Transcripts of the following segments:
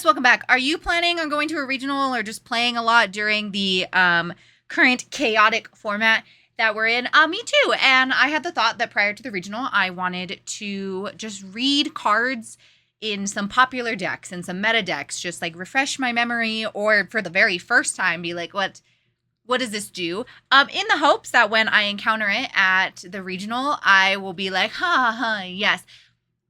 welcome back. Are you planning on going to a regional or just playing a lot during the current chaotic format that we're in? Me too. And I had the thought that prior to the regional, I wanted to just read cards in some popular decks and some meta decks, just like refresh my memory, or for the very first time be like, what does this do? In the hopes that when I encounter it at the regional, I will be like, yes.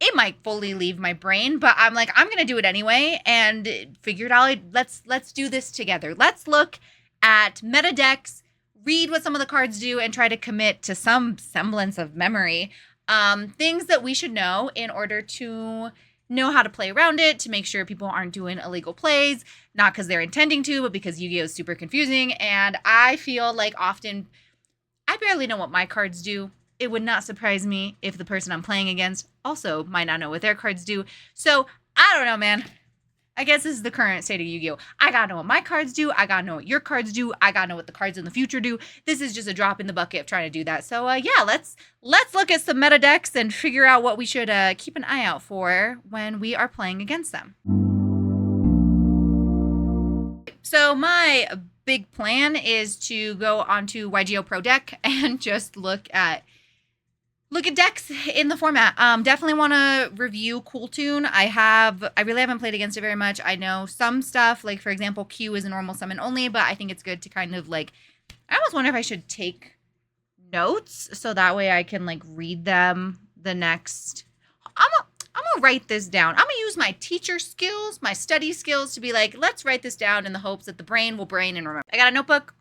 It might fully leave my brain, but I'm like, I'm gonna do it anyway and figure it out. Let's do this together. Let's look at meta decks, read what some of the cards do, and try to commit to some semblance of memory. Things that we should know in order to know how to play around it, to make sure people aren't doing illegal plays, not because they're intending to, but because Yu-Gi-Oh is super confusing. And I feel like often I barely know what my cards do. It would not surprise me if the person I'm playing against also might not know what their cards do. So, I don't know, man. I guess this is the current state of Yu-Gi-Oh! I gotta know what my cards do. I gotta know what your cards do. I gotta know what the cards in the future do. This is just a drop in the bucket of trying to do that. So, yeah, let's look at some meta decks and figure out what we should keep an eye out for when we are playing against them. So, my big plan is to go onto YGO Pro Deck and just look at decks in the format. Definitely want to review Kewl. I really haven't played against it very much. I know some stuff, like for example, Q is a normal summon only, but I think it's good to kind of like, I almost wonder if I should take notes so that way I can like read them the next. I'm gonna write this down. I'm gonna use my teacher skills, my study skills to be like, let's write this down in the hopes that the brain will brain and remember. I got a notebook.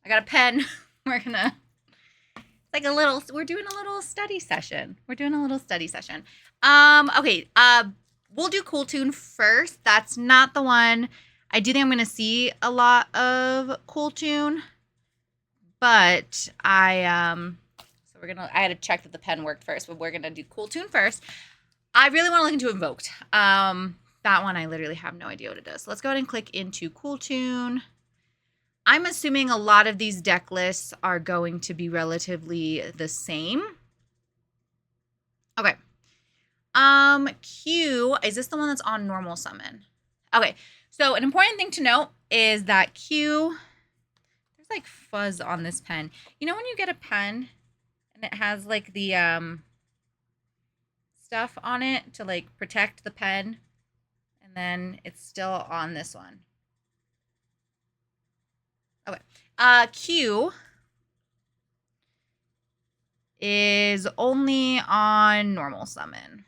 I got a pen. We're doing a little study session. Okay. We'll do Kewl first. That's not the one. I do think I'm going to see a lot of Kewl, but I had to check that the pen worked first, but we're going to do Kewl first. I really want to look into Invoked. That one I literally have no idea what it does. So let's go ahead and click into Kewl. I'm assuming a lot of these deck lists are going to be relatively the same. Okay. Q, is this the one that's on normal summon? Okay. So an important thing to note is that Q, there's like fuzz on this pen. You know when you get a pen and it has like the stuff on it to like protect the pen, and then it's still on this one. Okay. Q is only on normal summon.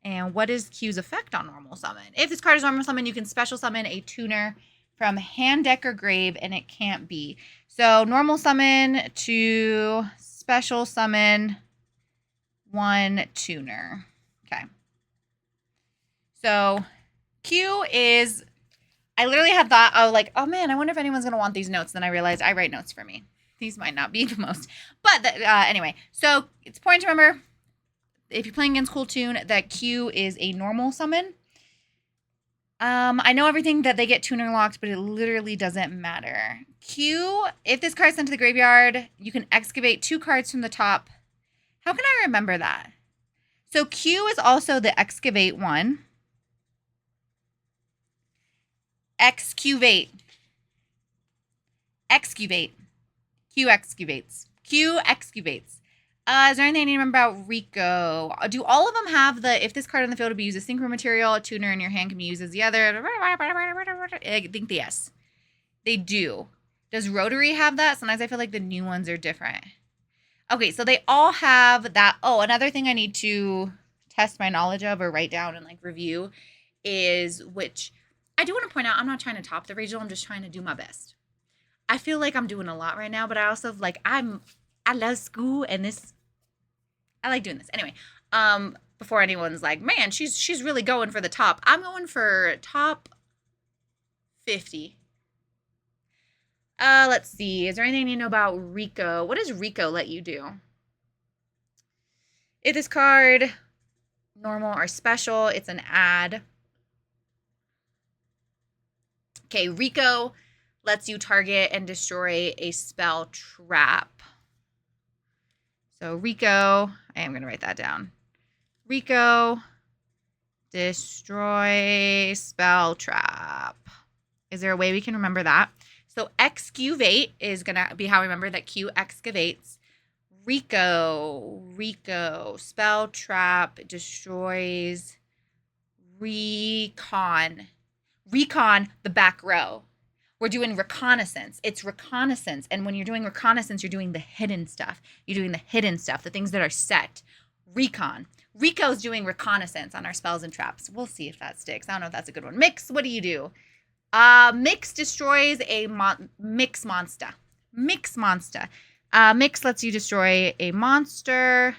And what is Q's effect on normal summon? If this card is normal summon, you can special summon a tuner from hand, deck, or grave, and it can't be. So normal summon to special summon one tuner. Okay. So Q is, I literally had thought, oh man, I wonder if anyone's going to want these notes. Then I realized I write notes for me. These might not be the most. But anyway, so it's important to remember, if you're playing against Kewl, that Q is a normal summon. I know everything that they get tuner locked, but it literally doesn't matter. Q, if this card's sent to the graveyard, you can excavate 2 cards from the top. How can I remember that? So Q is also the excavate one. Excavate. Q excavates. Is there anything I need to remember about Rico? Do all of them have the, if this card in the field will be used as synchro material, a tuner in your hand can be used as the other? I think yes. They do. Does Rotary have that? Sometimes I feel like the new ones are different. Okay, so they all have that. Oh, another thing I need to test my knowledge of or write down and like review is which... I do want to point out, I'm not trying to top the regional. I'm just trying to do my best. I feel like I'm doing a lot right now, but I also like, I love school and this, I like doing this. Anyway, before anyone's like, man, she's really going for the top. I'm going for top 50. Let's see. Is there anything you know about Rico? What does Rico let you do? If this card, normal or special, it's an add. Okay, Rico lets you target and destroy a spell trap. So Rico, I am going to write that down. Rico Destroy spell trap. Is there a way we can remember that? So excavate is going to be how I remember that Q excavates. Rico, spell trap, destroys. Recon, the back row. We're doing reconnaissance. It's reconnaissance. And when you're doing reconnaissance, you're doing the hidden stuff. You're doing the hidden stuff, the things that are set. Recon. Rico's doing reconnaissance on our spells and traps. We'll see if that sticks. I don't know if that's a good one. Mix, what do you do? Mix destroys a mix monster. Mix monster. Mix lets you destroy a monster.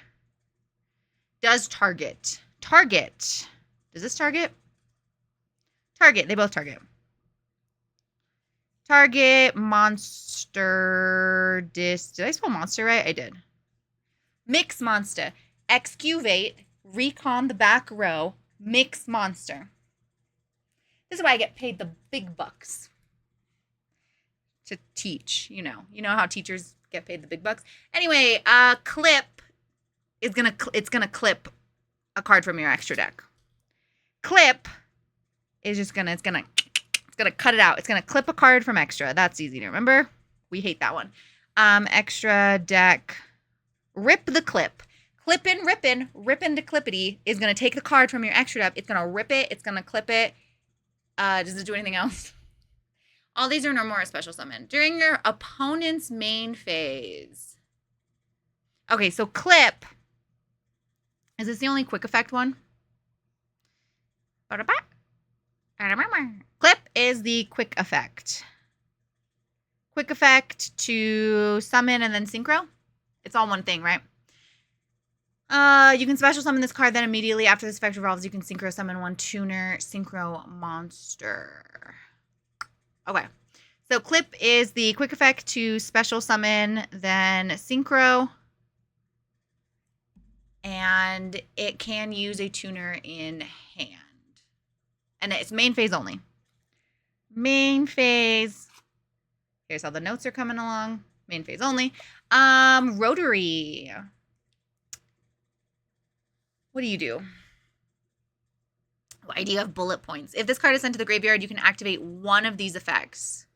Does target. Target. Does this target? Target. They both target. Target monster dis. Did I spell monster right? I did. Mix monster. Excavate. Recon the back row. Mix monster. This is why I get paid the big bucks to teach. You know how teachers get paid the big bucks. Anyway, clip is it's gonna clip a card from your extra deck. Clip is just gonna cut it out. It's gonna clip a card from extra. That's easy to remember. We hate that one. Extra deck. Rip the clip. Rippin' to clippity is gonna take the card from your extra deck. It's gonna rip it. It's gonna clip it. Does it do anything else? All these are normal or special summon. During your opponent's main phase. Okay, so clip. Is this the only quick effect one? Clip is the quick effect. Quick effect to summon and then synchro. It's all one thing, right? You can special summon this card, then immediately after this effect revolves, you can synchro summon one tuner synchro monster. Okay. So clip is the quick effect to special summon, then synchro. And it can use a tuner in hand. And it's main phase only. Main phase. Here's how the notes are coming along. Main phase only. Rotary. What do you do? Why do you have bullet points? If this card is sent to the graveyard, you can activate one of these effects.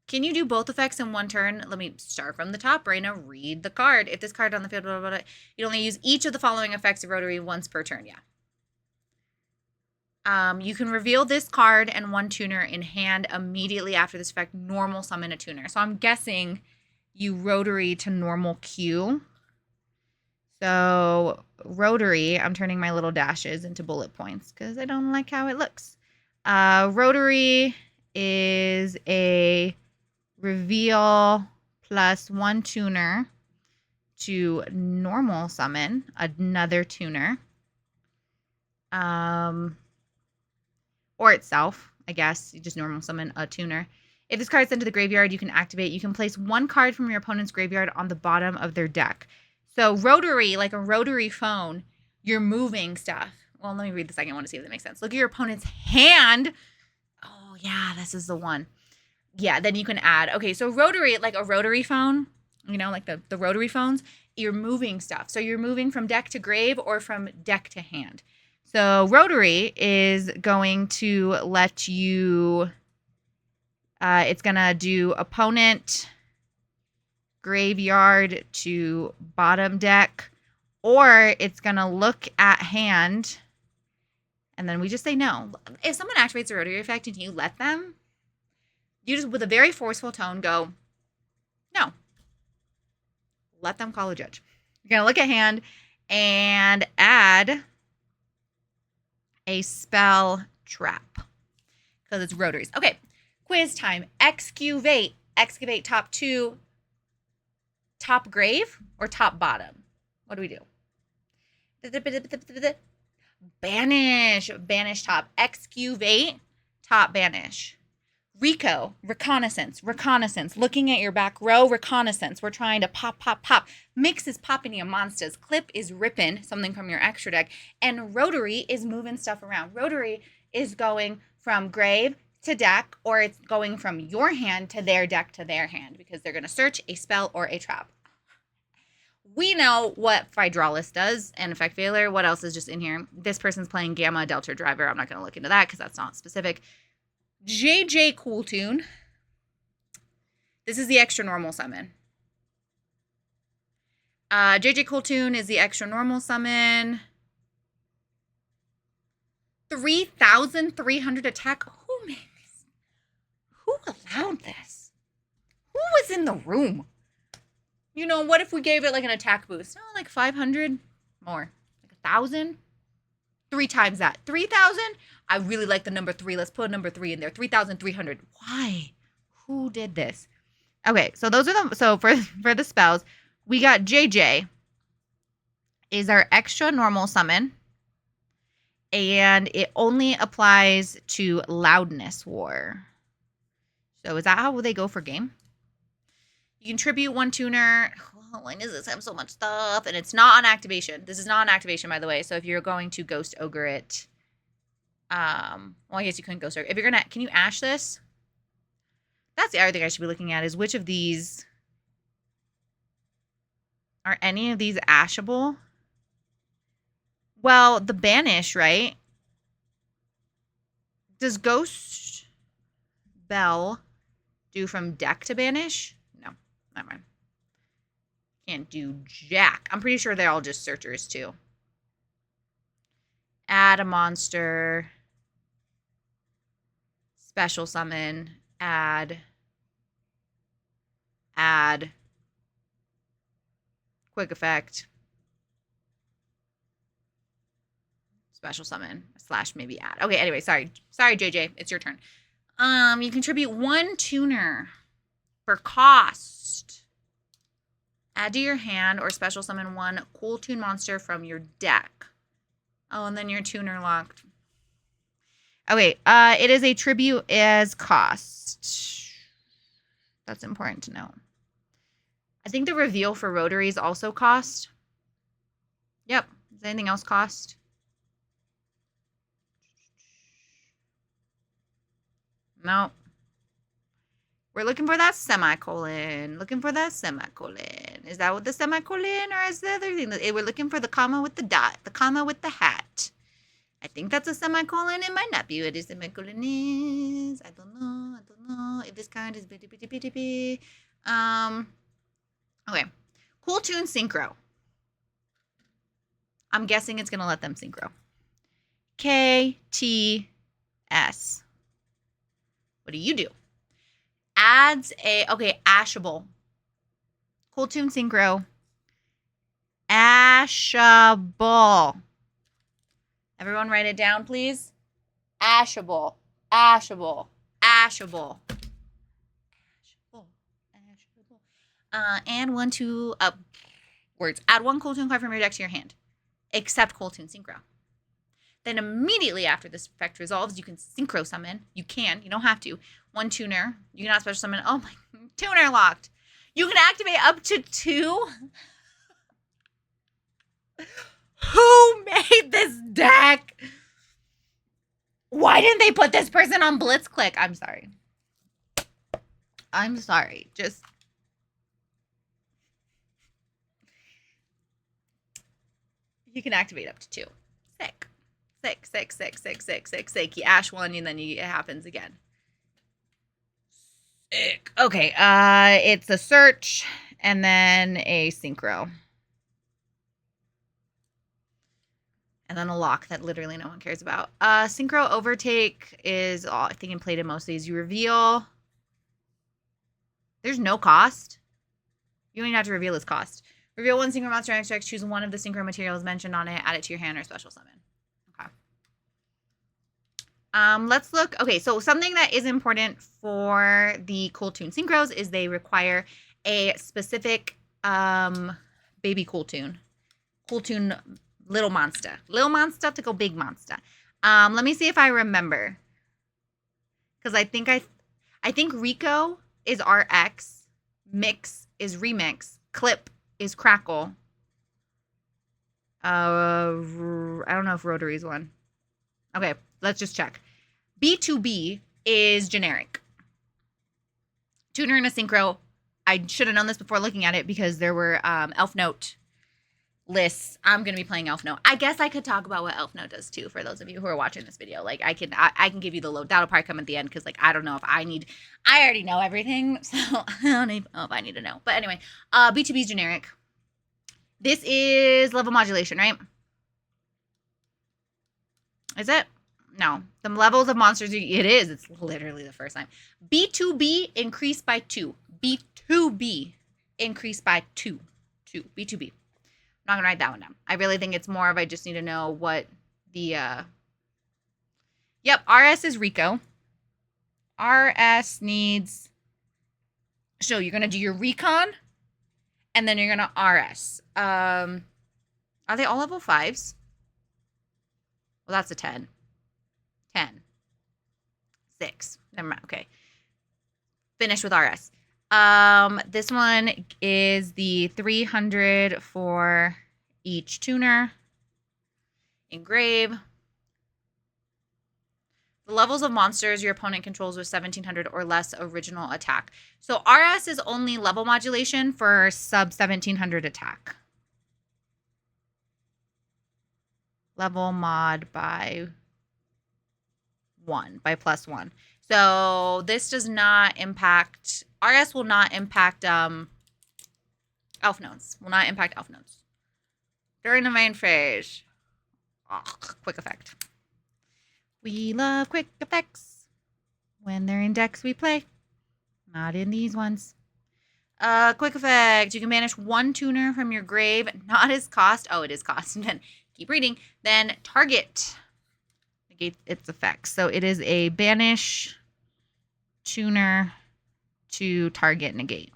Can you do both effects in one turn? Let me start from the top. Raina, read the card. If this card on the field, blah, blah, blah, you only use each of the following effects of Rotary once per turn. Yeah. You can reveal this card and one tuner in hand immediately after this effect. Normal summon a tuner. So I'm guessing you Rotary to normal Q. So Rotary, I'm turning my little dashes into bullet points because I don't like how it looks. Rotary is a reveal plus one tuner to normal summon another tuner. Or itself, I guess. You just normal summon a tuner. If this card is sent to the graveyard, you can activate. You can place one card from your opponent's graveyard on the bottom of their deck. So Rotary, like a rotary phone, you're moving stuff. Well, let me read the second one to see if that makes sense. Look at your opponent's hand. Oh, yeah, this is the one. Yeah, then you can add. Okay, so Rotary, like a rotary phone, like the rotary phones, you're moving stuff. So you're moving from deck to grave or from deck to hand. So Rotary is going to let you, it's going to do opponent, graveyard to bottom deck, or it's going to look at hand, and then we just say no. If someone activates a Rotary effect and you let them, you just, with a very forceful tone, go, no. Let them call a judge. You're going to look at hand and add a spell trap because it's rotaries. Okay, quiz time. Excavate top two, top grave or top bottom? What do we do? Banish top. Excavate top banish. Reconnaissance. Looking at your back row, reconnaissance. We're trying to pop. Mix is popping your monsters. Clip is ripping something from your extra deck. And Rotary is moving stuff around. Rotary is going from grave to deck, or it's going from your hand to their deck to their hand because they're going to search a spell or a trap. We know what Hydraulis does and Effect Failure. What else is just in here? This person's playing Gamma Delta Driver. I'm not going to look into that because that's not specific. JJ Cool Tune. This is the extra normal summon. JJ Cool Tune is the extra normal summon. 3,300 attack. Who made this? Who allowed this? Who was in the room? You know, what if we gave it like an attack boost? Oh, like 500 more. Like 1,000? 3 times that. 3,000? I really like the number 3. Let's put number 3 in there. 3,300. Why? Who did this? Okay, so those are the so for the spells, we got JJ is our extra normal summon. And it only applies to Loudness War. So is that how they go for game? You contribute 1 tuner. Oh, why does this have so much stuff? And it's not on activation. This is not on activation, by the way. So if you're going to Ghost Ogre it, well, I guess you couldn't Ghost Ogre. If you're gonna, can you Ash this? That's the other thing I should be looking at is which of these are any of these Ashable? Well, the Banish, right? Does Ghost Bell do from deck to Banish? No, never mind. Can't do jack. I'm pretty sure they're all just searchers too. Add a monster. Special summon. Add. Quick effect. Special summon / maybe add. Okay, anyway, sorry, JJ, it's your turn. You contribute 1 tuner for cost. Add to your hand or special summon 1 cool tune monster from your deck. Oh, and then your tuner locked. Okay, it is a tribute as cost. That's important to know. I think the reveal for Rotaries also cost. Yep. Does anything else cost? No. We're looking for that semicolon. Looking for that semicolon. Is that what the semicolon or is the other thing? We're looking for the comma with the dot. The comma with the hat. I think that's a semicolon. It might not be what a semicolon is. I don't know. If this card is bitty. Okay. Cool Tune Synchro. I'm guessing it's going to let them synchro. KTS. What do you do? Adds a, okay, Ashable. Cool Tune Synchro. Ashable. Everyone write it down, please. Ashable. Ashable. Ashable. And 1, 2 words. Add 1 Cool Tune card from your deck to your hand. Except Cool Tune Synchro. Then immediately after this effect resolves, you can synchro summon. You don't have to. 1 tuner. You cannot special summon. Oh my, tuner locked. You can activate up to 2. Who made this deck? Why didn't they put this person on Blitzclick? I'm sorry. Just. You can activate up to 2. Sick. You ash 1 and then it happens again. Sick. Okay, it's a search and then a synchro. And then a lock that literally no one cares about. Synchro Overtake is, I think, played in most of these. You reveal. There's no cost. You don't even have to reveal its cost. Reveal 1 synchro monster extract. Choose 1 of the synchro materials mentioned on it. Add it to your hand or special summon. Okay. Let's look. Okay, so something that is important for the Cool Tune Synchros is they require a specific baby Cool Tune. Cool Tune Little Monster. Little Monster to go Big Monster. Let me see if I remember. Because I think Rico is RX. Mix is Remix. Clip is Crackle. I don't know if Rotary is one. Okay, let's just check. B2B is generic. Tuner and a synchro. I should have known this before looking at it because there were Elf Note lists, I'm going to be playing Elf Note. I guess I could talk about what Elf Note does too for those of you who are watching this video. Like I can give you the load. That'll probably come at the end because like I don't know if I already know everything, so I don't even know if I need to know. But anyway, B2B is generic. This is level modulation, right? Is it? No. The levels of monsters, it is. It's literally the first time. B2B increased by 2. B2B increased by 2. B2B. I'm not going to write that one down. I really think it's more of I just need to know what the... Yep, RS is Rico. RS needs... So you're going to do your recon, and then you're going to RS. Are they all level 5s? Well, that's a 10. 10. 6. Never mind. Okay. Finish with RS. This one is the 300 for each tuner. Engrave. The levels of monsters your opponent controls with 1700 or less original attack. So RS is only level modulation for sub 1700 attack. Level mod by 1, by +1. So this does not impact, RS will not impact elf nodes. Will not impact elf nodes. During the main phase. Oh, quick effect. We love quick effects. When they're in decks we play. Not in these ones. Quick effect. You can banish 1 tuner from your grave. Not as cost. Oh, it is cost. And then keep reading. Then target. Negate its effects. So it is a banish tuner to target negate.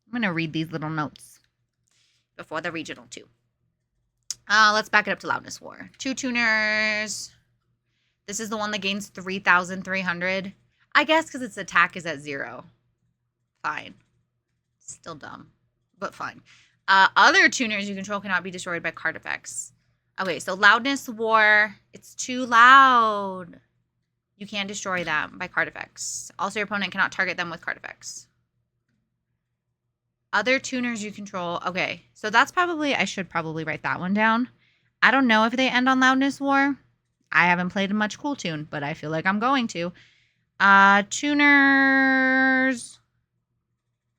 I'm going to read these little notes before the regional 2. Let's back it up to Loudness War. 2 tuners. This is the one that gains 3,300. I guess because its attack is at 0. Fine. Still dumb, but fine. Other tuners you control cannot be destroyed by card effects. Okay, so Loudness War. It's too loud. You can destroy them by card effects. Also, your opponent cannot target them with card effects. Other tuners you control. Okay, so that's probably, I should probably write that one down. I don't know if they end on Loudness War. I haven't played much Cool Tune, but I feel like I'm going to. Tuners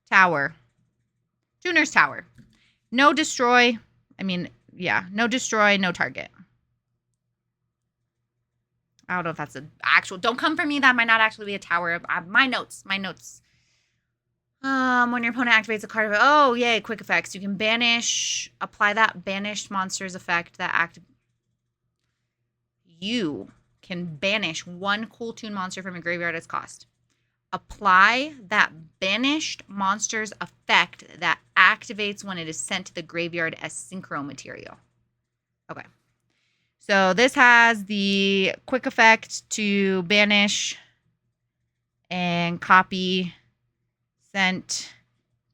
Tower. Tuners Tower. No destroy. I mean, yeah, no destroy, no target. I don't know if that's an actual, don't come for me. That might not actually be a tower. My notes. When your opponent activates a card of, oh, yay, quick effects. You can banish, apply that banished monster's effect that you can banish 1 Cool Tune monster from your graveyard as cost. Apply that banished monster's effect that activates when it is sent to the graveyard as synchro material. Okay. So this has the quick effect to banish and copy sent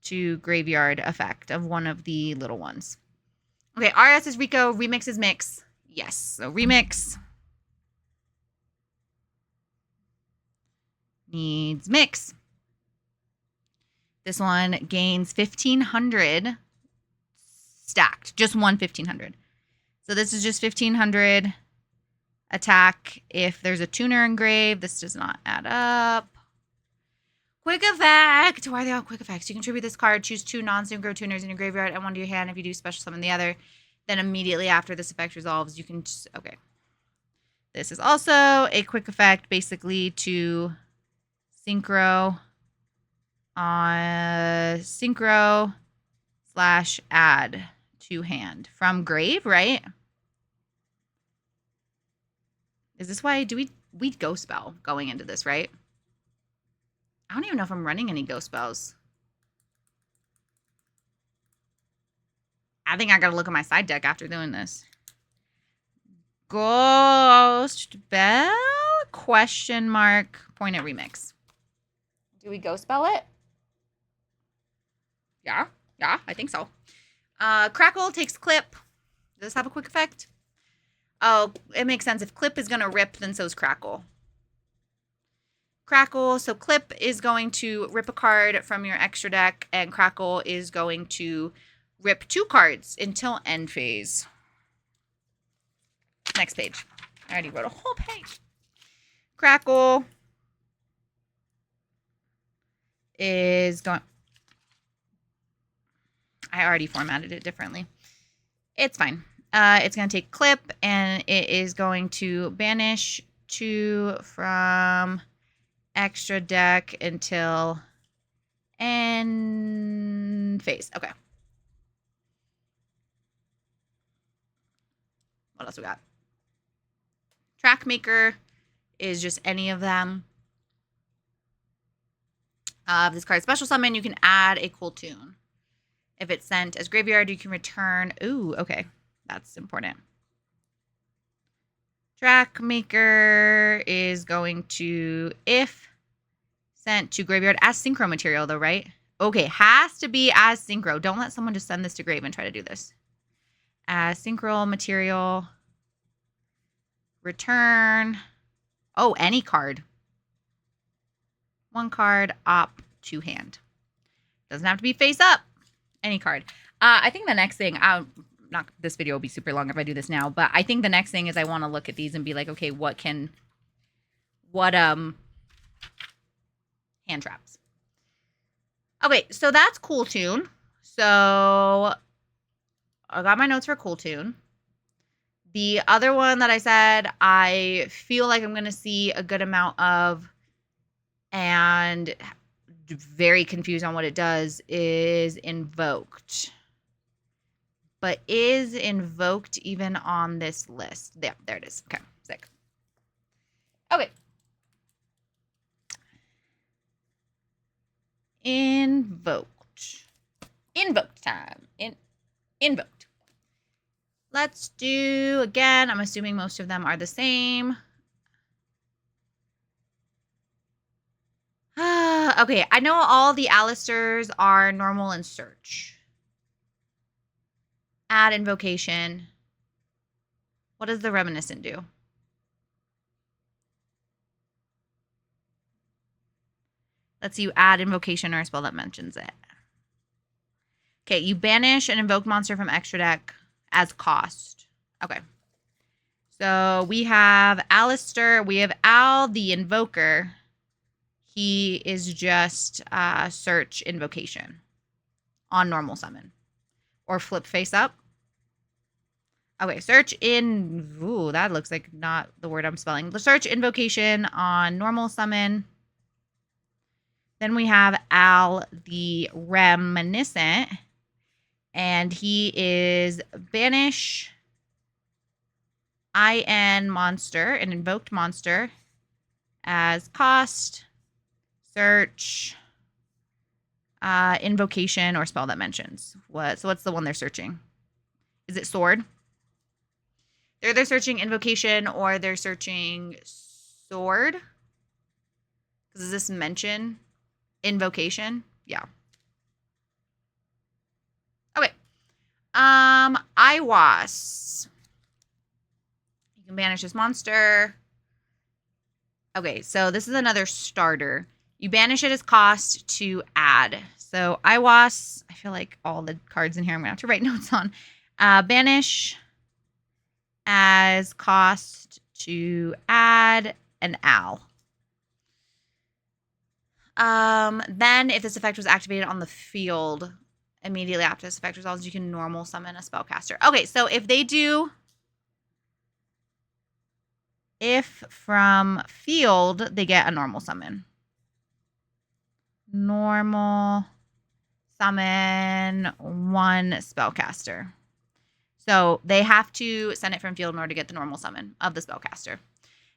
to graveyard effect of one of the little ones. Okay, RS is Rico, Remix is Mix. Yes, so Remix needs Mix. This one gains 1,500 stacked, just one 1,500. So this is just 1,500 attack. If there's a tuner engraved, this does not add up. Quick effect. Why are they all quick effects? You contribute this card, choose 2 non-synchro tuners in your graveyard and 1 to your hand. If you do, special summon the other. Then immediately after this effect resolves, you can just, okay. This is also a quick effect, basically to synchro / add to hand from grave, right? Is this why, do we ghost spell going into this, right? I don't even know if I'm running any ghost spells. I think I gotta look at my side deck after doing this. Ghost spell? Question mark, point at Remix. Do we ghost spell it? Yeah, I think so. Crackle takes clip. Does this have a quick effect? Oh, it makes sense. If clip is gonna rip, then so's crackle. Crackle, so clip is going to rip a card from your extra deck, and crackle is going to Rip 2 cards until end phase. Next page. I already wrote a whole page. Crackle is going... I already formatted it differently. It's fine. It's going to take clip, and it is going to banish 2 from extra deck until end phase. Okay. What else we got? Track Maker is just any of them. If this card special summon, you can add a cool tune. If it's sent as graveyard, you can return. Ooh, okay. That's important. Track Maker is going to, if sent to graveyard as synchro material, though, right? Okay, has to be as synchro. Don't let someone just send this to grave and try to do this. As synchro material. Return. Oh, any card. 1 card, op, 2 hand. Doesn't have to be face up. Any card. I think the next thing, this video will be super long if I do this now, but I think the next thing is I want to look at these and be like, okay, what hand traps. Okay, so that's Cool Tune. So I got my notes for Cool Tune. The other one that I said I feel like I'm going to see a good amount of and very confused on what it does is Invoked. But is Invoked even on this list? Yeah, there it is. Okay, sick. Okay. Invoked. Invoked time. Invoked. Let's do, again, I'm assuming most of them are the same. Okay, I know all the Alistairs are normal and search. Add invocation. What does the reminiscent do? Let's see, you add invocation or a spell that mentions it. Okay, you banish an invoked monster from extra deck as cost. Okay. So we have Alistair. We have Al the Invoker. He is just search invocation on normal summon. Or flip face up. Okay, search in... Ooh, that looks like not the word I'm spelling. The search invocation on normal summon. Then we have Al the Reminiscent. And he is banish IN monster, an invoked monster, as cost, search, invocation, or spell that mentions. So what's the one they're searching? Is it sword? They're either searching invocation or they're searching sword. Does this mention invocation? Yeah. Okay. Iwas. You can banish this monster. Okay, so this is another starter. You banish it as cost to add. So Iwas, I feel like all the cards in here I'm going to have to write notes on. Banish as cost to add an Al. Then if this effect was activated on the field, immediately after this effect resolves, you can normal summon a spellcaster. Okay, so if they do... If from field, they get a normal summon. Normal summon 1 spellcaster. So they have to send it from field in order to get the normal summon of the spellcaster.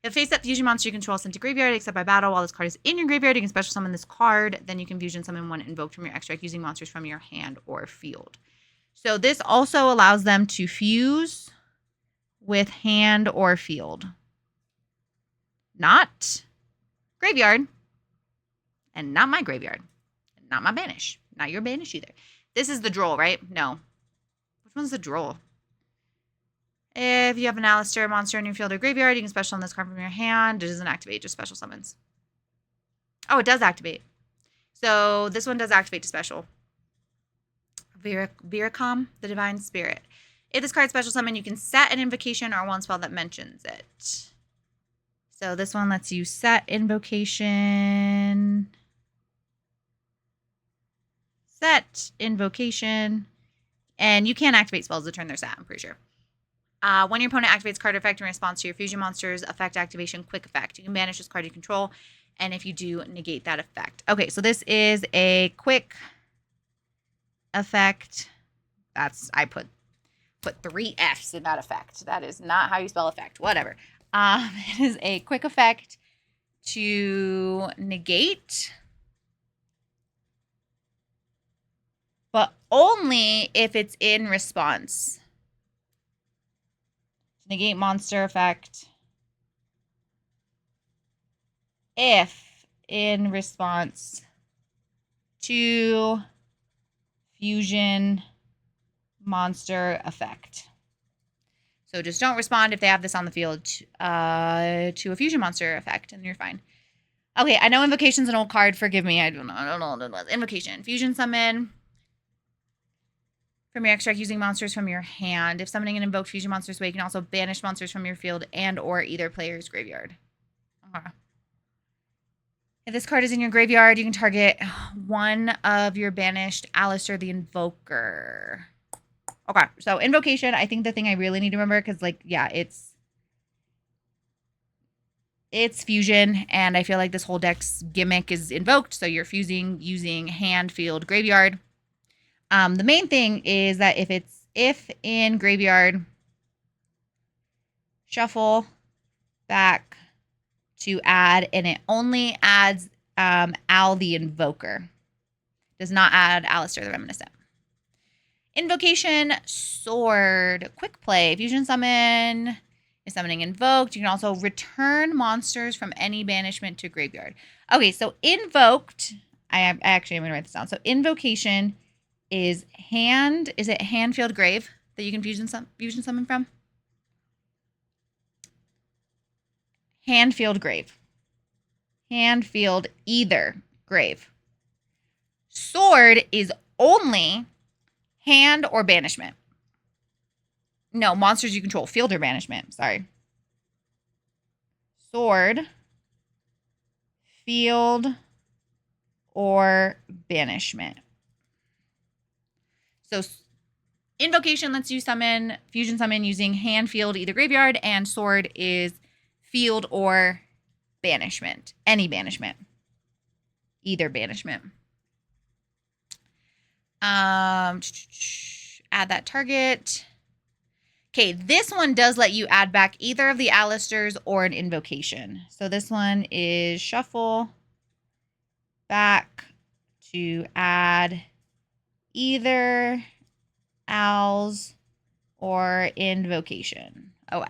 If face-up fusion monster you control sent to graveyard except by battle while this card is in your graveyard, you can special summon this card. Then you can fusion summon 1 invoked from your extra deck using monsters from your hand or field. So this also allows them to fuse with hand or field. Not graveyard. And not my graveyard. Not my banish. Not your banish either. This is the droll, right? No. Which one's the droll? If you have an Alistair monster in your field or graveyard, you can special summon this card from your hand. It doesn't activate, just special summons. Oh, it does activate. So this one does activate to special. Viracom, the Divine Spirit. If this card special summon, you can set an invocation or one spell that mentions it. So this one lets you set invocation. Set invocation. And you can't activate spells to turn their set, I'm pretty sure. When your opponent activates card effect in response to your fusion monster's effect activation, quick effect. You can banish this card you control, and if you do, negate that effect. Okay, so this is a quick effect. I put 3 F's in that effect. That is not how you spell effect. Whatever. It is a quick effect to negate, but only if it's in response. Negate monster effect if in response to fusion monster effect. So just don't respond if they have this on the field to a fusion monster effect, and you're fine. Okay, I know Invocation's an old card. Forgive me. I don't know. Invocation. Fusion summon from your extract using monsters from your hand. If summoning an invoked fusion monster's way, you can also banish monsters from your field and or either player's graveyard. Okay. If this card is in your graveyard, you can target one of your banished Alistair the Invoker. Okay, so Invocation, I think the thing I really need to remember, because, like, yeah, it's fusion, and I feel like this whole deck's gimmick is invoked, so you're fusing using hand, field, graveyard. The main thing is that if in graveyard, shuffle back to add, and it only adds Al the Invoker. Does not add Alistair the Reminiscent. Invocation, Sword, quick play, fusion summon, is summoning invoked. You can also return monsters from any banishment to graveyard. Okay, so invoked, I'm going to write this down. So invocation is it hand, field, grave that you can fusion summon from? Hand, field, grave. Hand, field, either grave. Sword is only hand or banishment. No, monsters you control. Field or banishment. Sorry. Sword, field, or banishment. So invocation lets you fusion summon using hand, field, either graveyard, and sword is field or banishment. Any banishment. Either banishment. Add that target. Okay, this one does let you add back either of the Alistairs or an invocation. So this one is shuffle back to add either Al's or invocation. Oh, wow.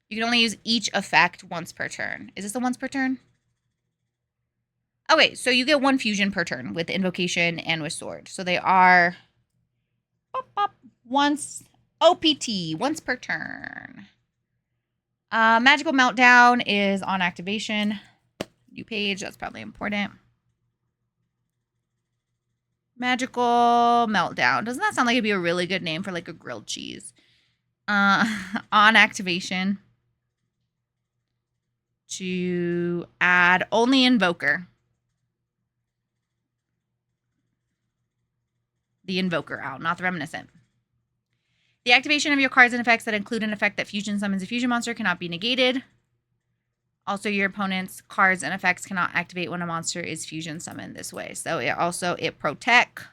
You can only use each effect once per turn. Is this a once per turn? Okay, so you get 1 fusion per turn with invocation and with sword. So they are once OPT, once per turn. Magical Meltdown is on activation. New page, that's probably important. Magical Meltdown. Doesn't that sound like it'd be a really good name for like a grilled cheese? On activation to add only Invoker. The Invoker out, not the Reminiscent. The activation of your cards and effects that include an effect that fusion summons a fusion monster cannot be negated. Also, your opponent's cards and effects cannot activate when a monster is fusion summoned this way. So it protects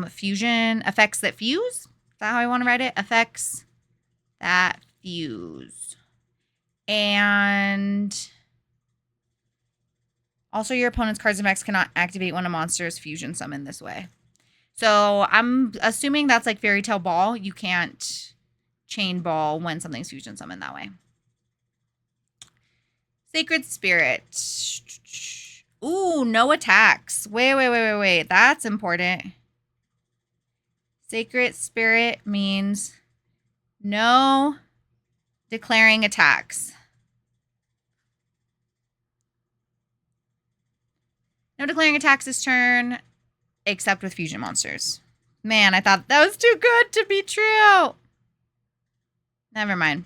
fusion effects that fuse. Is that how I want to write it? Effects that fuse. And also your opponent's cards and effects cannot activate when a monster is fusion summoned this way. So I'm assuming that's like Fairy Tale Ball. You can't chain ball when something's fusion summoned that way. Sacred Spirit. Ooh, no attacks. Wait. That's important. Sacred Spirit means no declaring attacks. No declaring attacks this turn, except with fusion monsters. Man, I thought that was too good to be true. Never mind.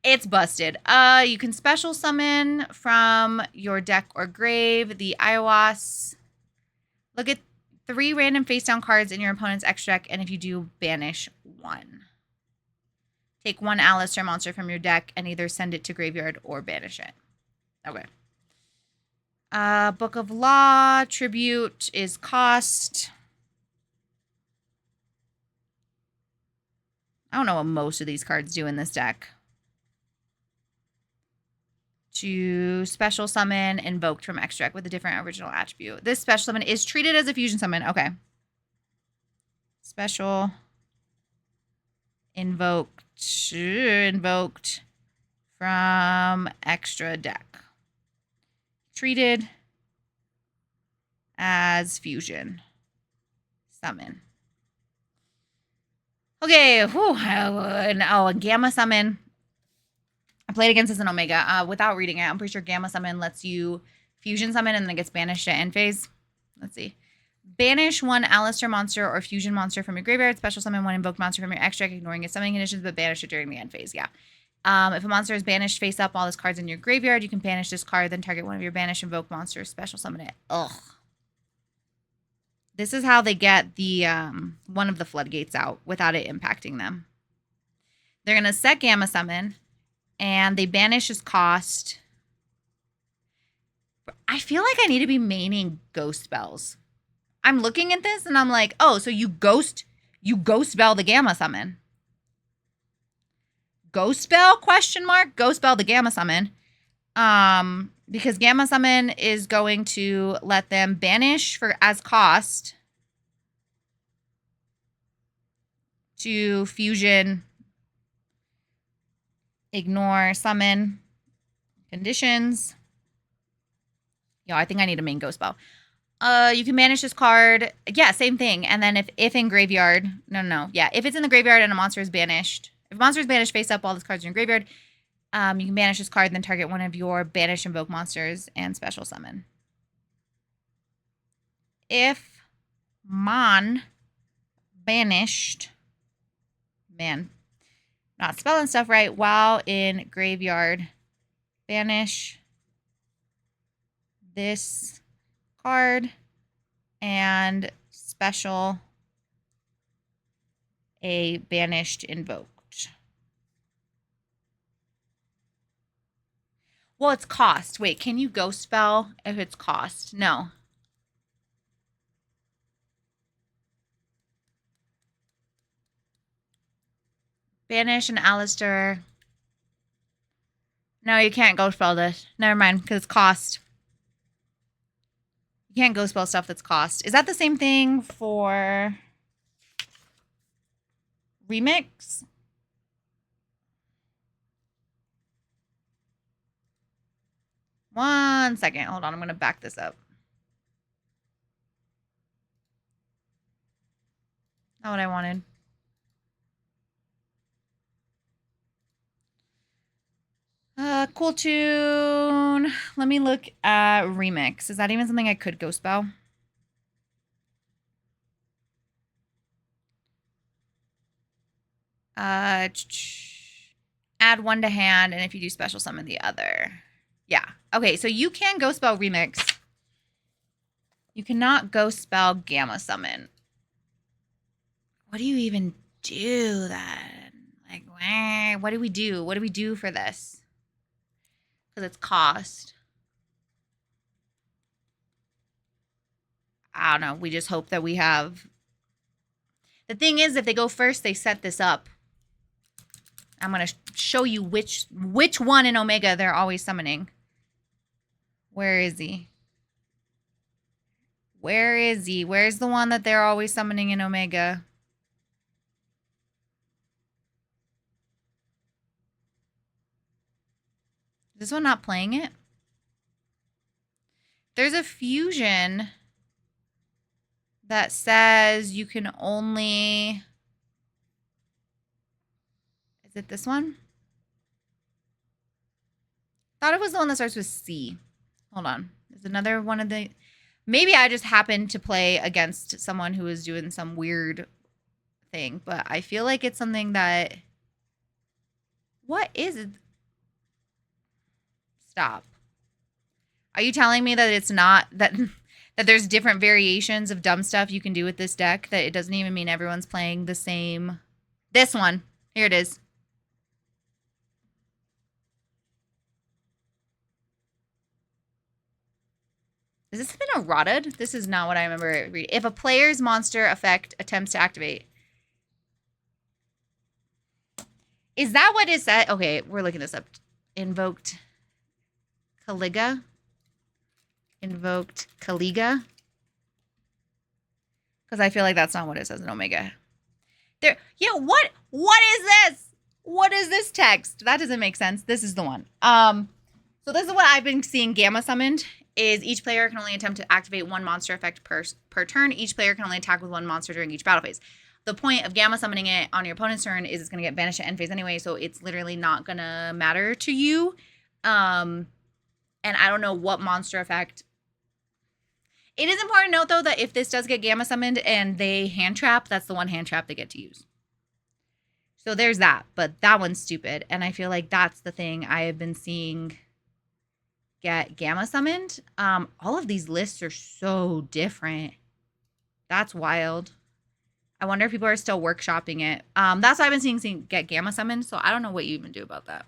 It's busted. You can special summon from your deck or grave the Iowas. Look at 3 random face down cards in your opponent's extra deck, and if you do, banish 1. Take 1 Alistair monster from your deck and either send it to graveyard or banish it. Okay. Book of Law, tribute is cost. I don't know what most of these cards do in this deck. To special summon Invoked from extra deck with a different original attribute. This special summon is treated as a fusion summon. Okay. Special invoked from extra deck. Treated as fusion summon. Okay. Whew. Oh, a gamma summon. I played against this in Omega without reading it. I'm pretty sure Gamma Summon lets you fusion summon and then it gets banished at end phase. Let's see. Banish 1 Alistair monster or fusion monster from your graveyard. Special summon 1 invoked monster from your extra deck, ignoring its summoning conditions, but banish it during the end phase. Yeah. If a monster is banished face up all its cards in your graveyard, you can banish this card, then target one of your banished invoked monsters, special summon it. Ugh. This is how they get the one of the floodgates out without it impacting them. They're going to set Gamma Summon. And they banish his cost. I feel like I need to be maining ghost spells. I'm looking at this and I'm like, oh, so you ghost spell the Gamma Summon. Ghost spell, question mark? Ghost spell the Gamma Summon. Because Gamma Summon is going to let them banish for as cost to fusion, ignore, summon, conditions. Yo, I think I need a main ghost spell. You can banish this card. Yeah, same thing. And then if in graveyard, no. Yeah, if it's in the graveyard and a monster is banished, if a monster is banished face up, all these cards are in graveyard, you can banish this card, then target one of your banished invoke monsters and special summon. If Mon banished, man, not spelling stuff right, while in graveyard, banish this card and special a banished invoked. Well, it's cost. Wait, can you ghost spell if it's cost? No. Banish an Alistair. No, you can't ghost spell this. Never mind, because it's cost. You can't ghost spell stuff that's cost. Is that the same thing for Remix? One second. Hold on. I'm going to back this up. Not what I wanted. Cool tune. Let me look at Remix. Is that even something I could ghost spell? Add one to hand, and if you do special summon the other. Yeah. Okay, so you can ghost spell Remix. You cannot ghost spell Gamma Summon. What do you even do then? Like, what do we do? What do we do for this? Because it's cost. I don't know. We just hope that we have... The thing is, if they go first, they set this up. I'm going to show you which one in Omega they're always summoning. Where is he? Where is he? Where's the one that they're always summoning in Omega? Is this one not playing it? There's a fusion that says you can only... Is it this one? Thought it was the one that starts with C. Hold on. There's another one of the... Maybe I just happened to play against someone who was doing some weird thing, but I feel like it's something that... What is it? Stop. Are you telling me that it's not... that there's different variations of dumb stuff you can do with this deck? That it doesn't even mean everyone's playing the same... This one. Here it is. Is this been eroded? This is not what I remember reading. If a player's monster effect attempts to activate. Is that what it said? Okay, we're looking this up. Invoked Caliga. Invoked Caliga. Because I feel like that's not what it says in Omega. There. Yeah, what is this? What is this text? That doesn't make sense. This is the one. So this is what I've been seeing gamma summoned. Is each player can only attempt to activate one monster effect per turn. Each player can only attack with one monster during each battle phase. The point of gamma summoning it on your opponent's turn is it's going to get banished at end phase anyway, so it's literally not going to matter to you. And I don't know what monster effect. It is important to note, though, that if this does get gamma summoned and they hand trap, that's the one hand trap they get to use. So there's that, but that one's stupid, and I feel like that's the thing I have been seeing get gamma summoned. All of these lists are so different. That's wild. I wonder if people are still workshopping it. That's what I've been seeing get gamma summoned, so I don't know what you even do about that.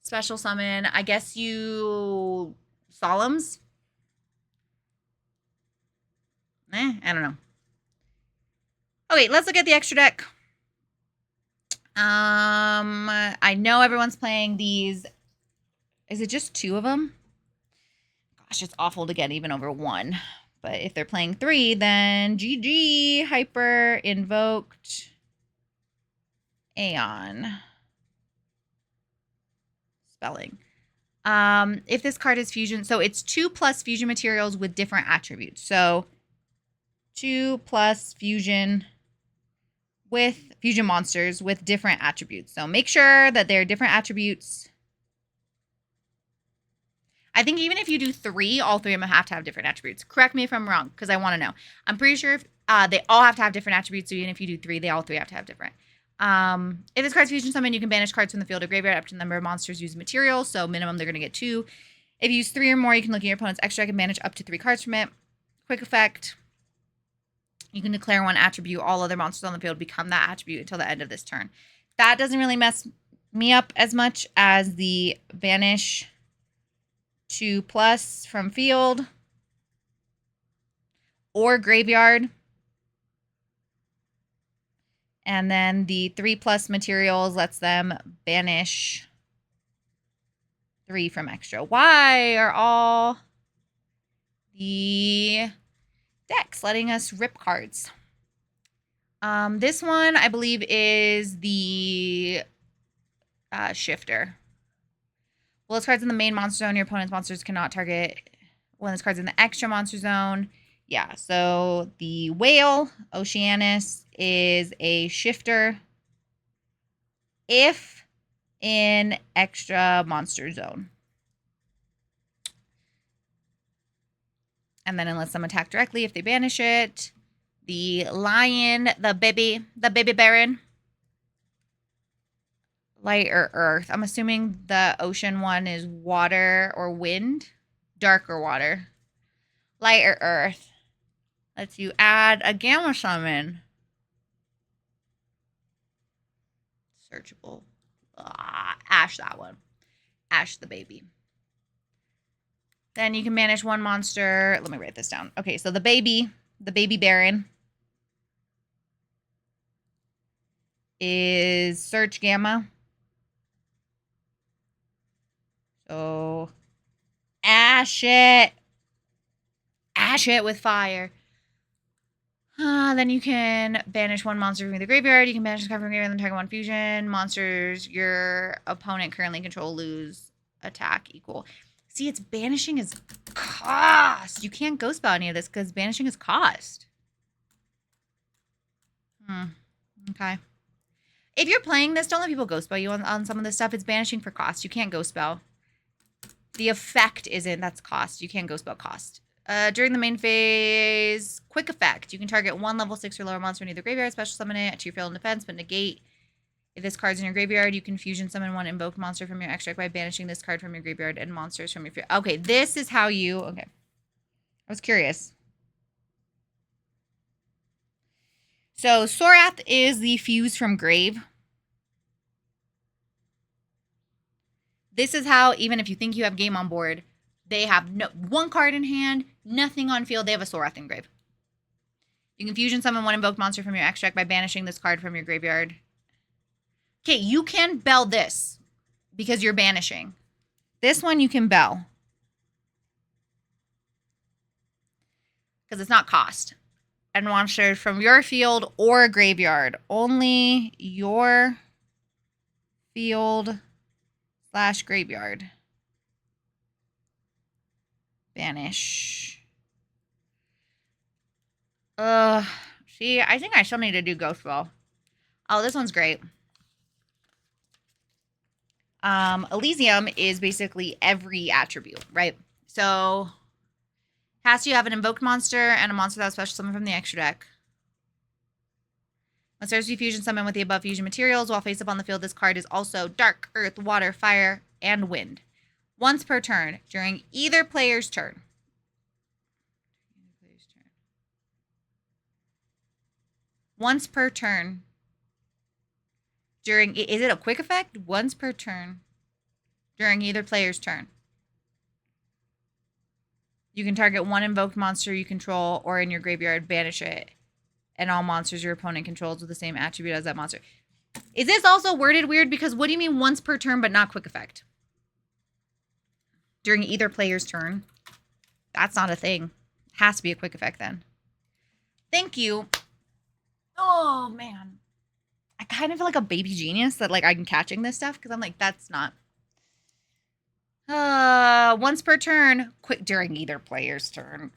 Special summon. I guess you... Solemns? I don't know. Okay, let's look at the extra deck. I know everyone's playing these. Is it just 2 of them? Gosh, it's awful to get even over 1. But if they're playing 3, then GG, Hyper, Invoked, Aeon. Spelling. If this card is fusion, so it's 2 plus fusion materials with different attributes. So 2 plus fusion with fusion monsters with different attributes. So make sure that they're different attributes. I think even if you do 3, all 3 of them have to have different attributes. Correct me if I'm wrong, because I want to know. I'm pretty sure if, they all have to have different attributes, so even if you do 3, they all 3 have to have different. If this card's fusion summon, you can banish cards from the field or graveyard up to the number of monsters using materials, so minimum they're going to get 2. If you use 3 or more, you can look at your opponent's extra deck and banish up to 3 cards from it. Quick effect. You can declare one attribute. All other monsters on the field become that attribute until the end of this turn. That doesn't really mess me up as much as the banish 2 plus from field or graveyard. And then the 3 plus materials lets them banish 3 from extra. Why are all the decks letting us rip cards? This one, I believe, is the shifter. Well, this card's in the main monster zone. Your opponent's monsters cannot target when this card's in the extra monster zone. Yeah, so the whale, Oceanus, is a shifter if in extra monster zone. And then unless some attack directly, if they banish it. The lion, the baby baron. Light or earth. I'm assuming the ocean one is water or wind. Dark or water. Light or earth. Lets you add a gamma summon. Searchable. Ash that one. Ash the baby. Then you can banish 1 monster. Let me write this down. Okay, so the baby baron is search gamma. So ash it. Ash it with fire. Then you can banish 1 monster from the graveyard. You can banish the card from the graveyard and then target 1 fusion. Monsters your opponent currently control lose attack equal. See, it's banishing is cost. You can't ghost spell any of this because banishing is cost. Okay. If you're playing this, don't let people ghost spell you on some of this stuff. It's banishing for cost. You can't ghost spell. The effect isn't. That's cost. You can't go spell cost. During the main phase, quick effect. You can target 1 level 6 or lower monster in either graveyard, special summon it to your field and defense, but negate. If this card's in your graveyard, you can fusion summon 1 invoked monster from your extract by banishing this card from your graveyard and monsters from your field. Okay, this is how you... Okay. I was curious. So, Sorath is the fuse from grave. This is how, even if you think you have game on board, they have no 1 card in hand, nothing on field, they have a Sorath in grave. You can fusion summon 1 invoked monster from your extract by banishing this card from your graveyard. Okay, you can bell this because you're banishing. This one you can bell. Because it's not cost. And monsters from your field or graveyard. Only your field / graveyard. Banish. See, I think I still need to do Ghost Ball. Oh, this one's great. Elysium is basically every attribute, right? So, has to have an invoked monster and a monster that's special summon from the extra deck. Monsters you fusion summon with the above fusion materials. While face up on the field, this card is also dark, earth, water, fire, and wind. Once per turn during either player's turn. Once per turn. During, is it a quick effect? Once per turn during either player's turn. You can target 1 invoked monster you control or in your graveyard, banish it. And all monsters your opponent controls with the same attribute as that monster. Is this also worded weird? Because what do you mean once per turn but not quick effect? During either player's turn. That's not a thing. It has to be a quick effect then. Thank you. Oh, man. I kind of feel like a baby genius that like I'm catching this stuff because I'm like, that's not. Once per turn, quick during either player's turn.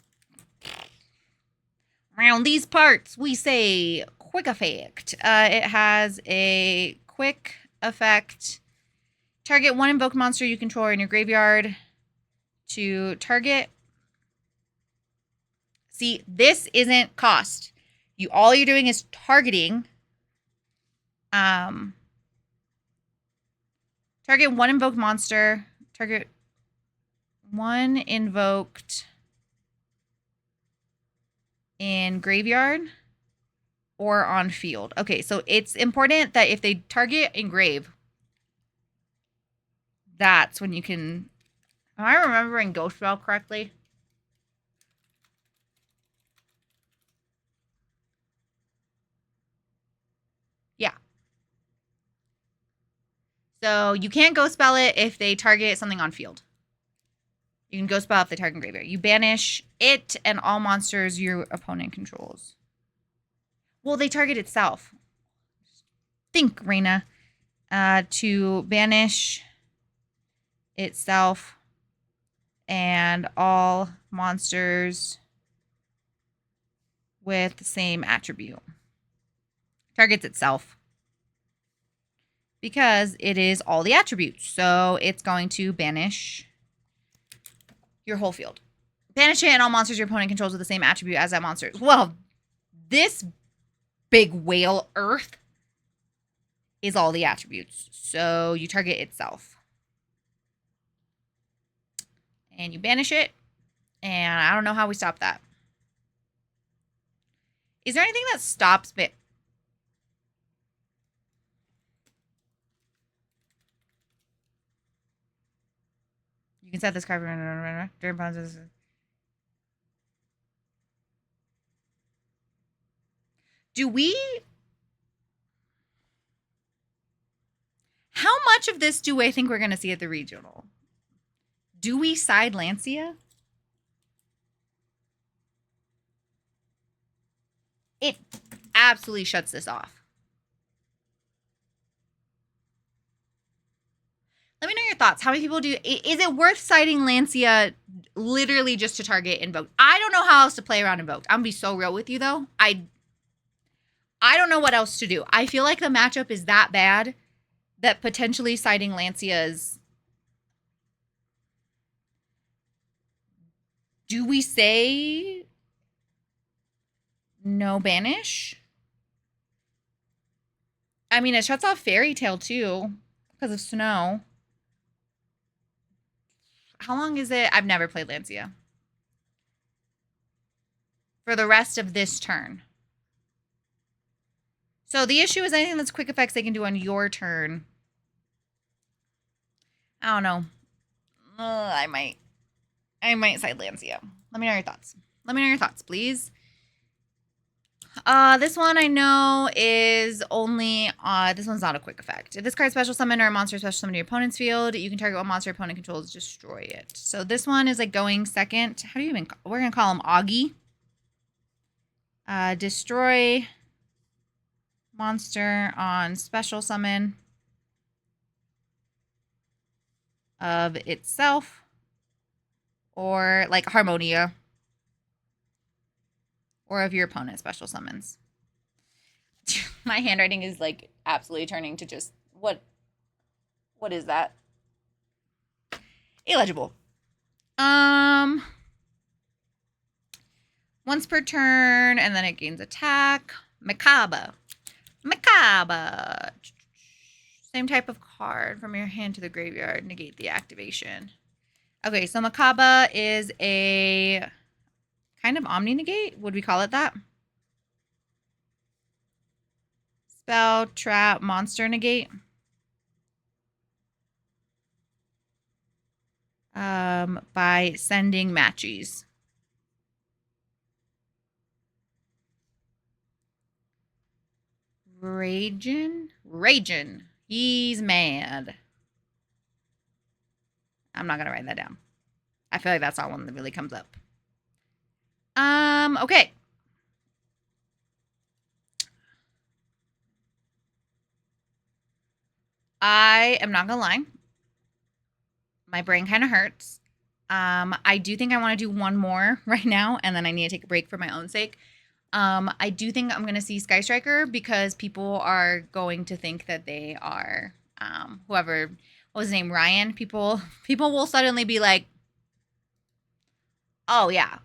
Around these parts, we say quick effect. It has a quick effect. Target 1 invoked monster you control in your graveyard to target. See, this isn't cost. All you're doing is targeting. Target 1 invoked monster. Target 1 invoked in graveyard or on field. Okay, so it's important that if they target in grave, that's when you can... Am I remembering Ghost Bell correctly? Yeah. So you can't Ghost Spell it if they target something on field. You can Ghost Spell if they target graveyard. You banish it and all monsters your opponent controls. Well, they target itself. Think, Reina. To banish itself and all monsters with the same attribute. Targets itself. Because it is all the attributes. So it's going to banish your whole field. Banish it and all monsters your opponent controls with the same attribute as that monster. Well, this big whale earth is all the attributes. So you target itself. And you banish it. And I don't know how we stop that. Is there anything that stops it? You can set this card during pauses. Do we... How much of this do I think we're going to see at the regional? Do we side Lancia? It absolutely shuts this off. Let me know your thoughts. How many people do... Is it worth siding Lancia literally just to target Invoked? I don't know how else to play around Invoked. I'm going to be so real with you, though. I don't know what else to do. I feel like the matchup is that bad that potentially siding Lancia is... Do we say no banish? I mean, it shuts off Fairy Tale too because of snow. How long is it? I've never played Lancia. For the rest of this turn. So the issue is anything that's quick effects they can do on your turn. I don't know. I might side Lancia. Let me know your thoughts. Let me know your thoughts, please. This one I know is only, this one's not a quick effect. If this card special summon or a monster special summon to your opponent's field, you can target one monster your opponent controls, destroy it. So this one is like going second. How do you even, we're going to call him Augie. Destroy monster on special summon of itself or like Harmonia or of your opponent special summons. My handwriting is like absolutely turning to just what is that? Illegible. Once per turn, and then it gains attack. Macabre. Same type of card from your hand to the graveyard. Negate the activation. Okay, so Macabre is a kind of Omni Negate. Would we call it that? Spell, trap, monster negate. By sending matches. Ragin. He's mad. I'm not gonna write that down. I feel like that's not one that really comes up. Okay. I am not gonna lie. My brain kind of hurts. I do think I want to do one more right now, and then I need to take a break for my own sake. I do think I'm going to see Sky Striker because people are going to think that they are whoever, what was his name, Ryan. People will suddenly be like, oh yeah,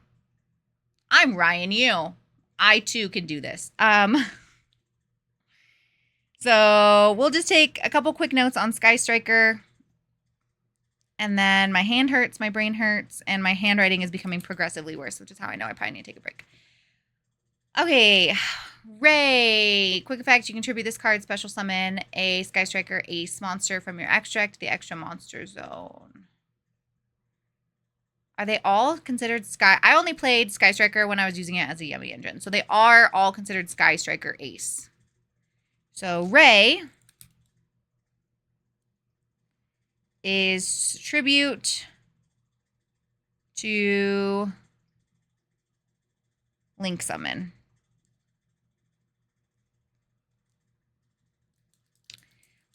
I'm Ryan Yu. I too can do this. So we'll just take a couple quick notes on Sky Striker. And then my hand hurts, my brain hurts, and my handwriting is becoming progressively worse, which is how I know I probably need to take a break. Okay, Ray. Quick effect, you contribute this card, special summon a Sky Striker Ace monster from your extract, the extra monster zone. Are they all considered Sky? I only played Sky Striker when I was using it as a Yummy engine. So they are all considered Sky Striker Ace. So Ray is tribute to Link Summon.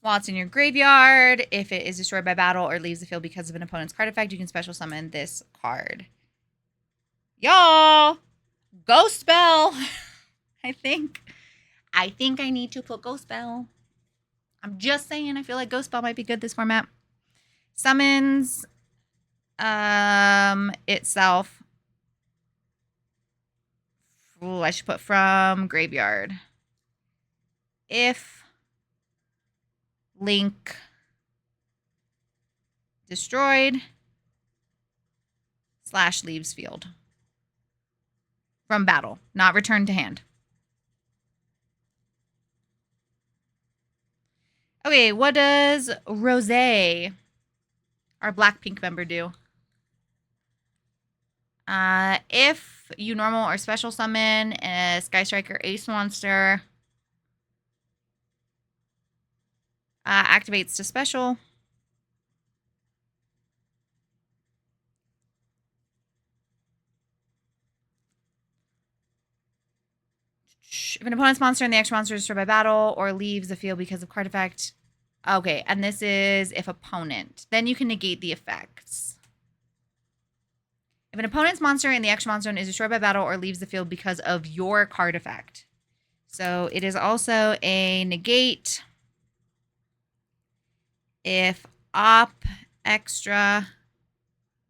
While it's in your graveyard, if it is destroyed by battle or leaves the field because of an opponent's card effect, you can special summon this card. Y'all, Ghost Spell. I think I need to put Ghost Spell. I'm just saying, I feel like Ghost Spell might be good this format. Summons itself. Ooh, I should put from graveyard. If Link destroyed / leaves field. From battle, not returned to hand. Okay, what does Rosé, our Blackpink member, do? If you normal or special summon a Sky Striker Ace monster, activates to special. If an opponent's monster and the extra monster is destroyed by battle or leaves the field because of card effect. Okay, and this is if opponent. Then you can negate the effects. If an opponent's monster and the extra monster is destroyed by battle or leaves the field because of your card effect. So it is also a negate if op extra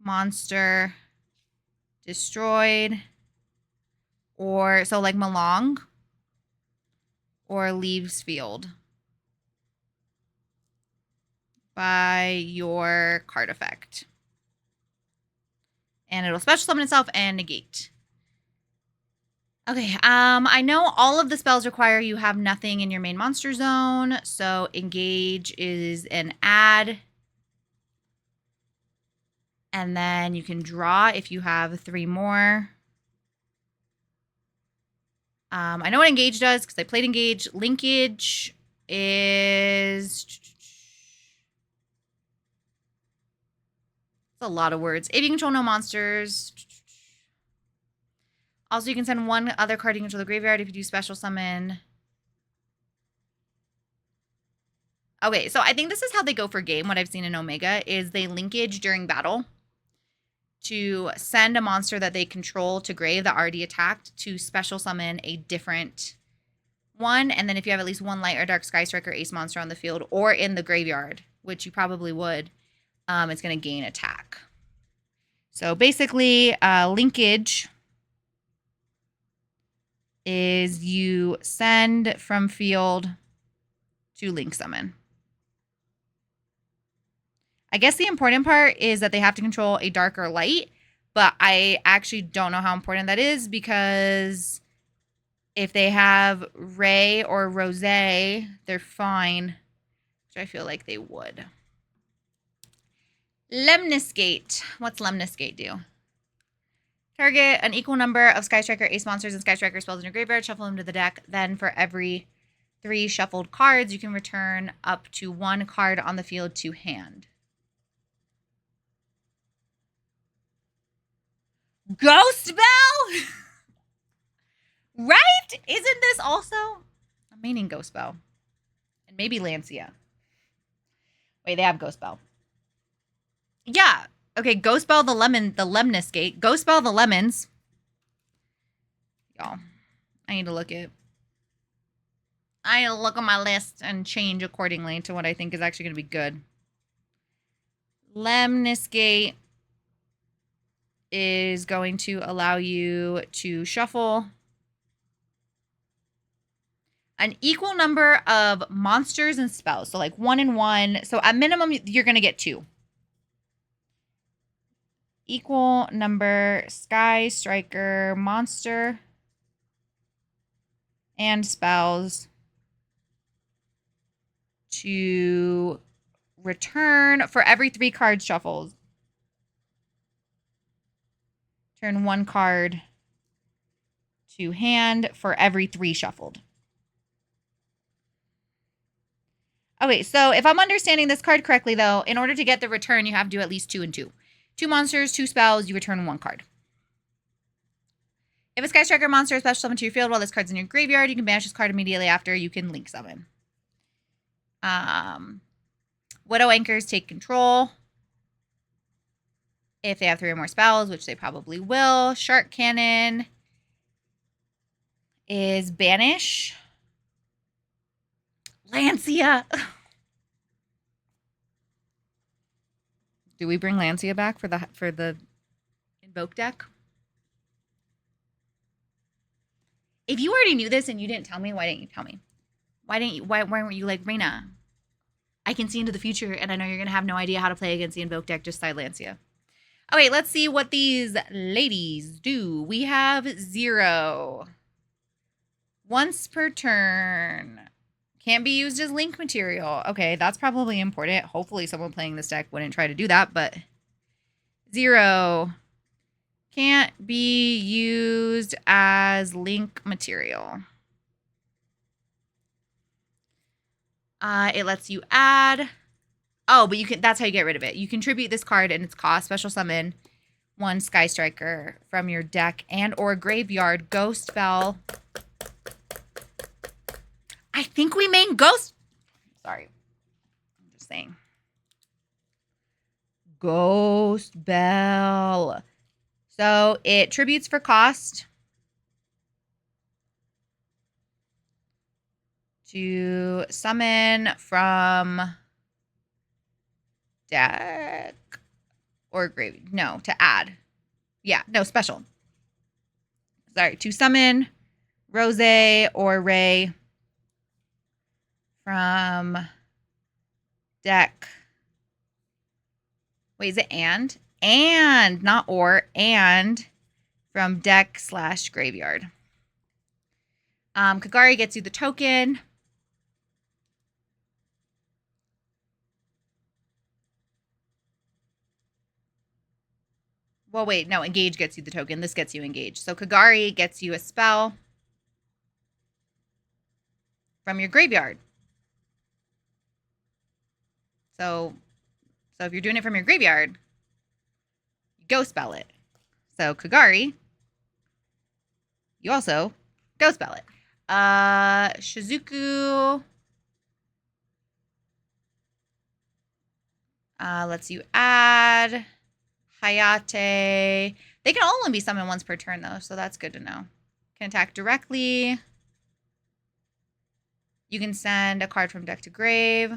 monster destroyed, or so like Malong, or leaves field by your card effect. And it'll special summon itself and negate. Okay, I know all of the spells require you have nothing in your main monster zone, so engage is an add. And then you can draw if you have 3 more. I know what engage does because I played engage. Linkage is... It's a lot of words. If you control no monsters... Also, you can send 1 other card you control the graveyard if you do special summon. Okay, so I think this is how they go for game. What I've seen in Omega is they linkage during battle to send a monster that they control to grave that already attacked to special summon a different one. And then if you have at least 1 light or dark Sky Striker ace monster on the field or in the graveyard, which you probably would, it's going to gain attack. So basically, linkage is you send from field to link summon. I guess the important part is that they have to control a dark or light, but I actually don't know how important that is because if they have Ray or Rose, they're fine, which I feel like they would. Lemnis Gate. What's Lemnis Gate do? Target an equal number of Sky Striker ace monsters and Sky Striker spells in your graveyard. Shuffle them to the deck. Then for every 3 shuffled cards, you can return up to 1 card on the field to hand. Ghost Bell? Right? Isn't this also? I'm meaning Ghost Bell. And maybe Lancia. Wait, they have Ghost Bell. Yeah. Okay, Ghost Bell the Lemnis Gate. Ghost Bell the Lemons. Y'all, I need to look at my list and change accordingly to what I think is actually going to be good. Lemnis Gate is going to allow you to shuffle an equal number of monsters and spells. So like 1 and 1. So at minimum, you're going to get 2. Equal number Sky Striker monster and spells to return for every 3 cards shuffled. Turn 1 card to hand for every 3 shuffled. Okay, so if I'm understanding this card correctly, though, in order to get the return, you have to do at least 2 and 2. 2 monsters, 2 spells, you return 1 card. If a Sky Striker monster is special summoned to your field while this card's in your graveyard, you can banish this card immediately after. You can link summon. Widow Anchors take control. If they have 3 or more spells, which they probably will. Shark Cannon is banish. Lancia. Do we bring Lancia back for the Invoked deck? If you already knew this and you didn't tell me, why didn't you tell me? Why weren't you like, Reina? I can see into the future, and I know you're gonna have no idea how to play against the Invoked deck. Just side Lancia. Okay, let's see what these ladies do. We have 0. Once per turn. Can't be used as link material. Okay, that's probably important. Hopefully someone playing this deck wouldn't try to do that, but 0. Can't be used as link material. It lets you add. Oh, but you can. That's how you get rid of it. You contribute this card and its cost. Special summon 1 Sky Striker from your deck and or graveyard. Ghost Bell. I think we main Ghost. Sorry. I'm just saying. Ghost Bell. So it tributes for cost to summon from deck or grave. No, to add. Yeah, no, special. Sorry, to summon Rose or Ray from deck. Wait, is it and? And, not or, and from deck / graveyard. Kagari gets you the token. Well, wait, no, engage gets you the token. This gets you engaged. So Kagari gets you a spell from your graveyard. So if you're doing it from your graveyard, you go spell it. So Kagari, you also go spell it. Shizuku lets you add Hayate. They can only be summoned once per turn, though, so that's good to know. Can attack directly. You can send a card from deck to grave.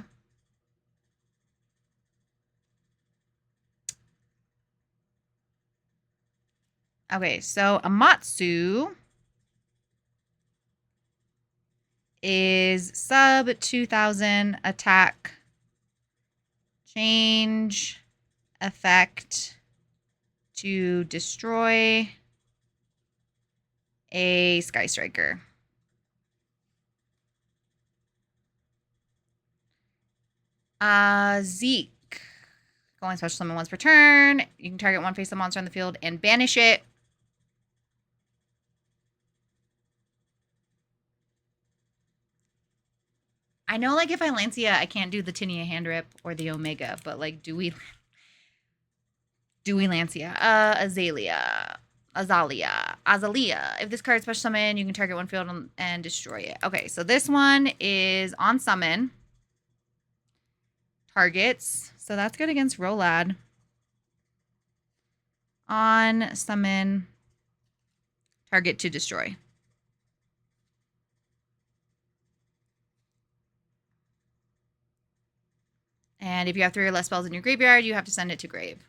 Okay, so Amatsu is sub 2000 attack. Change effect to destroy a Sky Striker. Zeke. Going special summon once per turn. You can target one face of monster on the field and banish it. I know, like, if I Lancia, I can't do the Tinia hand rip or the Omega, but, like, do we Lancia? Azalea. If this card is special summon, you can target one field and destroy it. Okay, so this one is on summon. Targets. So that's good against Rolad. On summon. Target to destroy. And if you have 3 or less spells in your graveyard, you have to send it to grave.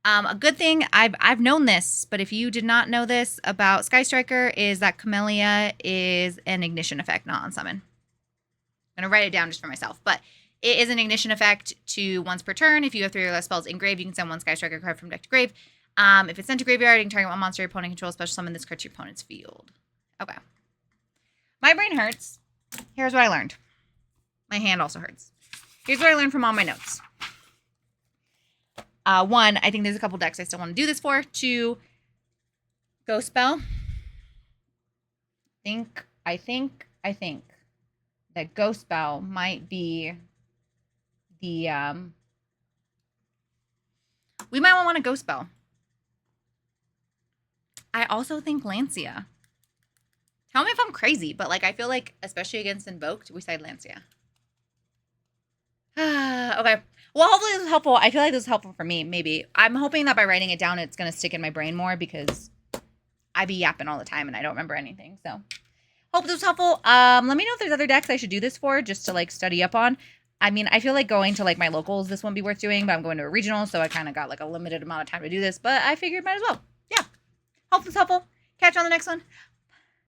A good thing, I've known this, but if you did not know this about Sky Striker, is that Camellia is an ignition effect, not on summon. I'm going to write it down just for myself, but it is an ignition effect to once per turn. If you have 3 or less spells in grave, you can send one Sky Striker card from deck to grave. If it's sent to graveyard, you can target one monster your opponent controls, special summon this card to your opponent's field. Okay. My brain hurts. Here's what I learned. My hand also hurts. Here's what I learned from all my notes. 1, I think there's a couple decks I still want to do this for. 2, Ghost Spell. I think that Ghost Spell might be the we might want a Ghost Spell. I also think Lancia. Tell me if I'm crazy, but, like, I feel like, especially against Invoked, we side Lancia. Okay. Well, hopefully this was helpful. I feel like this was helpful for me, maybe. I'm hoping that by writing it down, it's going to stick in my brain more, because I be yapping all the time and I don't remember anything. So, hope this was helpful. Let me know if there's other decks I should do this for, just to, like, study up on. I mean, I feel like going to, like, my locals, this wouldn't be worth doing, but I'm going to a regional, so I kind of got, like, a limited amount of time to do this, but I figured might as well. Yeah. Hope this was helpful. Catch you on the next one.